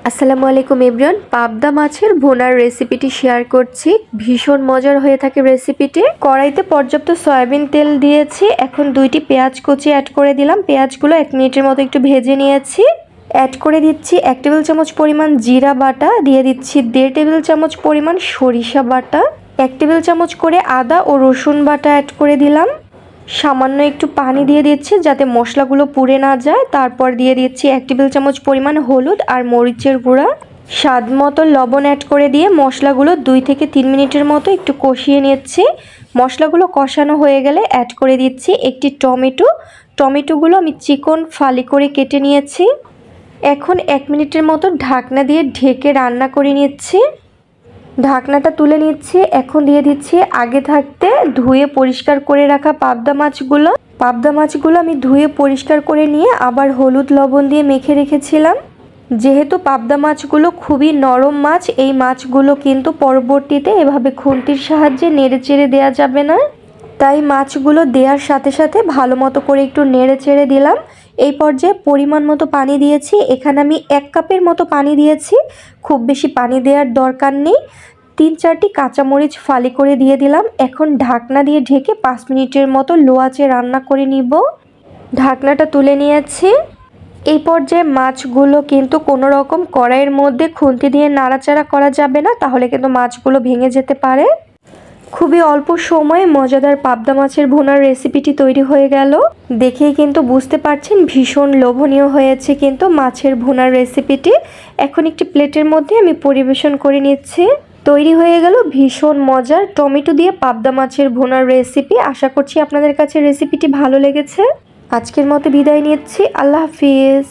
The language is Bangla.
আসসালামু আলাইকুম এভরিওয়ান, পাবদা মাছের ভুনার রেসিপিটি শেয়ার করছি। ভীষণ মজার হয়ে থাকে রেসিপিটি। কড়াইতে পর্যাপ্ত সয়াবিন তেল দিয়েছি। এখন 2টি পেঁয়াজ কুচি অ্যাড করে দিলাম। পেঁয়াজগুলো 1 মিনিটের মতো একটু ভেজে নিয়েছি। অ্যাড করে দিচ্ছি 1 টেবিল চামচ পরিমাণ জিরা বাটা, দিয়ে দিচ্ছি 1.5 টেবিল চামচ পরিমাণ সরিষা বাটা, 1 টেবিল চামচ করে আদা ও রসুন বাটা অ্যাড করে দিলাম। সামান্য একটু পানি দিয়ে দিচ্ছি যাতে মশলাগুলো পুড়ে না যায়। তারপর দিয়ে দিচ্ছি 1 টেবিল চামচ পরিমাণ হলুদ আর মরিচের গুঁড়া, স্বাদ মতো লবণ অ্যাড করে দিয়ে মশলাগুলো 2 থেকে 3 মিনিটের মতো একটু কষিয়ে নিচ্ছি। মশলাগুলো কষানো হয়ে গেলে অ্যাড করে দিচ্ছি একটি টমেটোগুলো আমি চিকন ফালি করে কেটে নিয়েছি। এখন 1 মিনিটের মতো ঢাকনা দিয়ে ঢেকে রান্না করে নিচ্ছি। ঢাকনাটা তুলে নিচ্ছি। এখন দিয়ে দিচ্ছি আগে থাকতে ধুয়ে পরিষ্কার করে রাখা পাবদা মাছগুলো আমি ধুয়ে পরিষ্কার করে নিয়ে আবার হলুদ লবণ দিয়ে মেখে রেখেছিলাম। যেহেতু পাবদা মাছগুলো খুবই নরম মাছ, এই মাছগুলো কিন্তু পরবর্তীতে এভাবে খুন্তির সাহায্যে নেড়ে চেড়ে দেওয়া যাবে না, তাই মাছগুলো দেওয়ার সাথে সাথে ভালো মতো করে একটু নেড়ে চেড়ে দিলাম। এই পর্যায়ে পরিমাণ মতো পানি দিয়েছি। এখানে আমি 1 কাপের মতো পানি দিয়েছি, খুব বেশি পানি দেওয়ার দরকার নেই। 3-4টি কাঁচামরিচ ফালি করে দিয়ে দিলাম। এখন ঢাকনা দিয়ে ঢেকে 5 মিনিটের মতো লো আঁচে রান্না করে নিব। ঢাকনাটা তুলে নিয়েছি। এই পর্যায়ে মাছগুলো কিন্তু কোনো রকম কড়াইয়ের মধ্যে খুন্তি দিয়ে নাড়াচাড়া করা যাবে না, তাহলে কিন্তু মাছগুলো ভেঙে যেতে পারে। খুবই অল্প সময়ে মজাদার পাবদা মাছের ভুনার রেসিপিটি তৈরি হয়ে গেল। দেখেই কিন্তু বুঝতে পারছেন ভীষণ লোভনীয় হয়েছে কিন্তু মাছের ভুনার রেসিপিটি। এখন একটি প্লেটের মধ্যে আমি পরিবেশন করে নিচ্ছি। তৈরি হয়ে গেল ভীষণ মজার টমেটো দিয়ে পাবদা মাছের ভুনার রেসিপি। আশা করছি আপনাদের কাছে রেসিপিটি ভালো লেগেছে। আজকের মতো বিদায় নিচ্ছি। আল্লাহ হাফিজ।